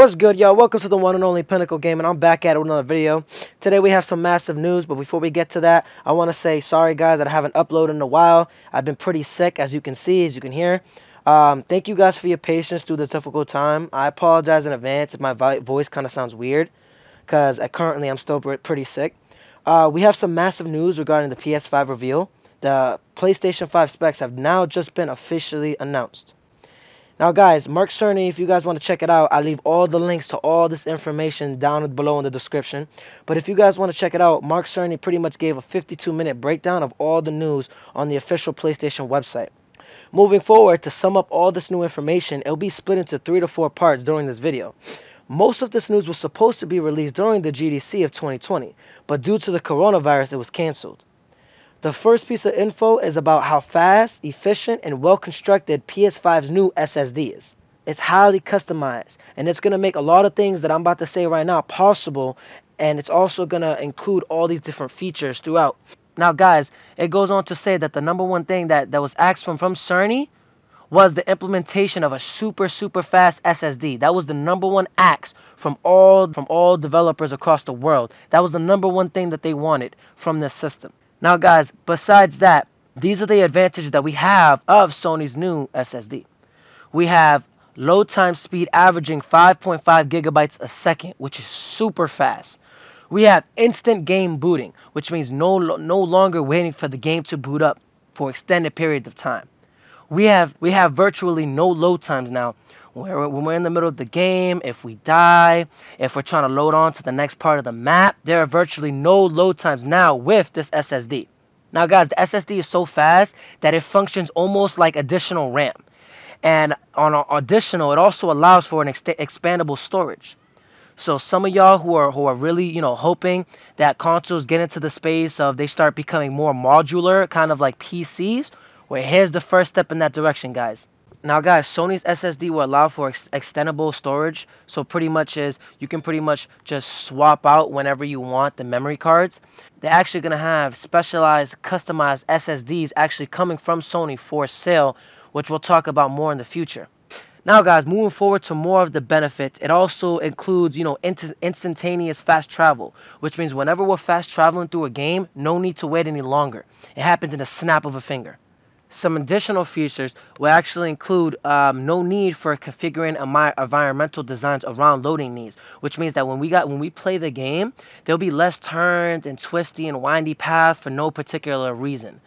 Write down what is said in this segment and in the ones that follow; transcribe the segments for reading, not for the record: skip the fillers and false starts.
What's good, y'all? Welcome to the one and only Pinnacle Game, and I'm back at it with another video. Today we have some massive news, but before we get to that, I want to say sorry, guys, that I haven't uploaded in a while. I've been pretty sick, as you can see, as you can hear. Thank you guys for your patience through this difficult time. I apologize in advance if my voice kind of sounds weird, because currently I'm still pretty sick. We have some massive news regarding the PS5 reveal. The PlayStation 5 specs have now just been officially announced. Now, guys, Mark Cerny, if you guys want to check it out, I leave all the links to all this information down below in the description. But if you guys want to check it out, Mark Cerny pretty much gave a 52-minute breakdown of all the news on the official PlayStation website. Moving forward, to sum up all this new information, it'll be split into 3 to 4 parts during this video. Most of this news was supposed to be released during the GDC of 2020, but due to the coronavirus, it was cancelled. The first piece of info is about how fast, efficient, and well-constructed PS5's new SSD is. It's highly customized, and it's going to make a lot of things that I'm about to say right now possible, and it's also going to include all these different features throughout. Now, guys, it goes on to say that the number one thing that was asked from Cerny was the implementation of a super fast SSD. That was the number one ask from all developers across the world. That was the number one thing that they wanted from this system. Now, guys, besides that, these are the advantages that we have of Sony's new SSD. We have load time speed averaging 5.5 gigabytes a second, which is super fast. We have instant game booting, which means no longer waiting for the game to boot up for extended periods of time. We have virtually no load times now. When we're in the middle of the game, if we die, if we're trying to load on to the next part of the map, there are virtually no load times now with this SSD. Now, guys, the SSD is so fast that it functions almost like additional RAM. And on additional, it also allows for an expandable storage. So some of y'all who are really, hoping that consoles get into the space of they start becoming more modular, kind of like PCs, well, here's the first step in that direction, guys. Now, guys, Sony's SSD will allow for extendable storage. So pretty much you can pretty much just swap out whenever you want the memory cards. They're actually going to have specialized, customized SSDs actually coming from Sony for sale, which we'll talk about more in the future. Now, guys, moving forward to more of the benefits, it also includes, instantaneous fast travel, which means whenever we're fast traveling through a game, no need to wait any longer. It happens in a snap of a finger. Some additional features will actually include no need for configuring environmental designs around loading needs, which means that when we play the game, there'll be less turns and twisty and windy paths for no particular reason.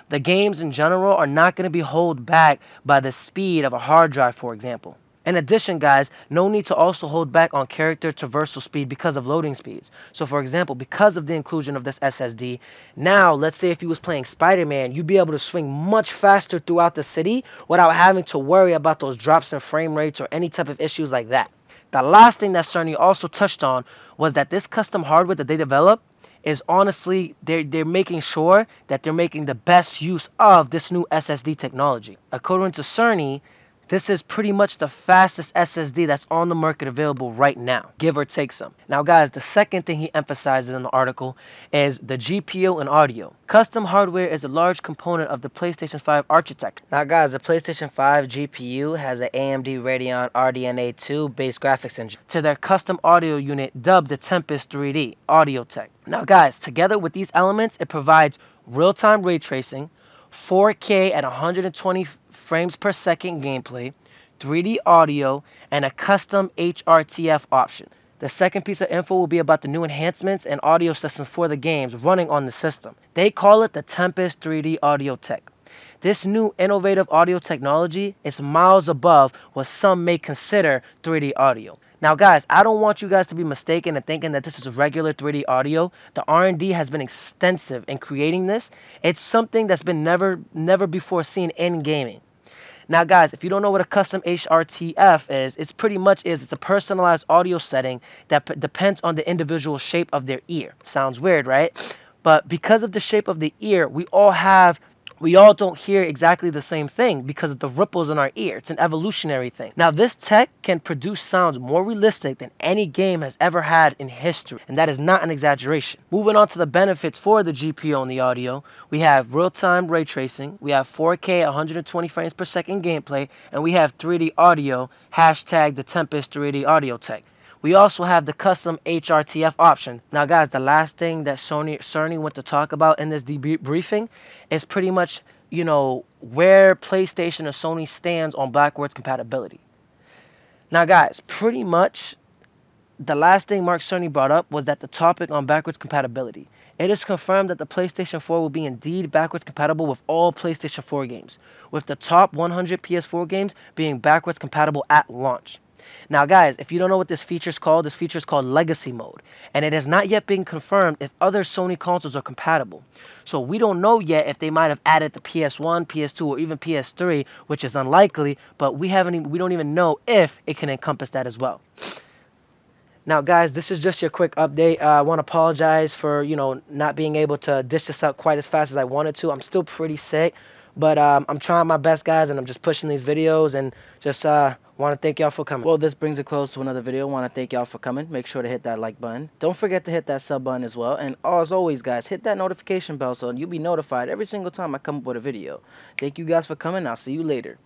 The games in general are not going to be held back by the speed of a hard drive, for example. In addition, guys, no need to also hold back on character traversal speed because of loading speeds. So, for example, because of the inclusion of this SSD, now, let's say if you was playing Spider-Man, you'd be able to swing much faster throughout the city without having to worry about those drops in frame rates or any type of issues like that. The last thing that Sony also touched on was that this custom hardware that they develop is honestly, they're making sure that they're making the best use of this new SSD technology. According to Cerny, this is pretty much the fastest SSD that's on the market available right now, give or take some. Now, guys, the second thing he emphasizes in the article is the GPU and audio. Custom hardware is a large component of the PlayStation 5 architecture. Now, guys, the PlayStation 5 GPU has an AMD RDNA RDNA 2 based graphics engine to their custom audio unit dubbed the Tempest 3D AudioTech. Now, guys, together with these elements, it provides real-time ray tracing, 4K at 120 frames per second gameplay, 3D audio, and a custom HRTF option. The second piece of info will be about the new enhancements and audio systems for the games running on the system. They call it the Tempest 3D AudioTech. This new innovative audio technology is miles above what some may consider 3D audio. Now, guys, I don't want you guys to be mistaken in thinking that this is regular 3D audio. The R&D has been extensive in creating this. It's something that's been never before seen in gaming. Now, guys, if you don't know what a custom HRTF is, it's a personalized audio setting that depends on the individual shape of their ear. Sounds weird, right? But because of the shape of the ear, we all have we all don't hear exactly the same thing because of the ripples in our ear. It's an evolutionary thing. Now, this tech can produce sounds more realistic than any game has ever had in history, and that is not an exaggeration. Moving on to the benefits for the GPU and the audio, we have real-time ray tracing, we have 4K 120 frames per second gameplay, and we have 3D audio, hashtag the Tempest 3D AudioTech. We also have the custom HRTF option. Now, guys, the last thing that Cerny went to talk about in this debriefing is pretty much, where PlayStation or Sony stands on backwards compatibility. Now, guys, pretty much the last thing Mark Cerny brought up was that the topic on backwards compatibility. It is confirmed that the PlayStation 4 will be indeed backwards compatible with all PlayStation 4 games, with the top 100 PS4 games being backwards compatible at launch. Now, guys, if you don't know what this feature is called Legacy Mode, and it has not yet been confirmed if other Sony consoles are compatible. So we don't know yet if they might have added the PS1, PS2, or even PS3, which is unlikely, but we don't even know if it can encompass that as well. Now, guys, this is just your quick update. I want to apologize for, not being able to dish this out quite as fast as I wanted to. I'm still pretty sick, but I'm trying my best, guys, and I'm just pushing these videos, and just want to thank y'all for coming. Well, this brings a close to another video. Want to thank y'all for coming. Make sure to hit that like button. Don't forget to hit that sub button as well. And as always, guys, hit that notification bell so you'll be notified every single time I come up with a video. Thank you guys for coming. I'll see you later.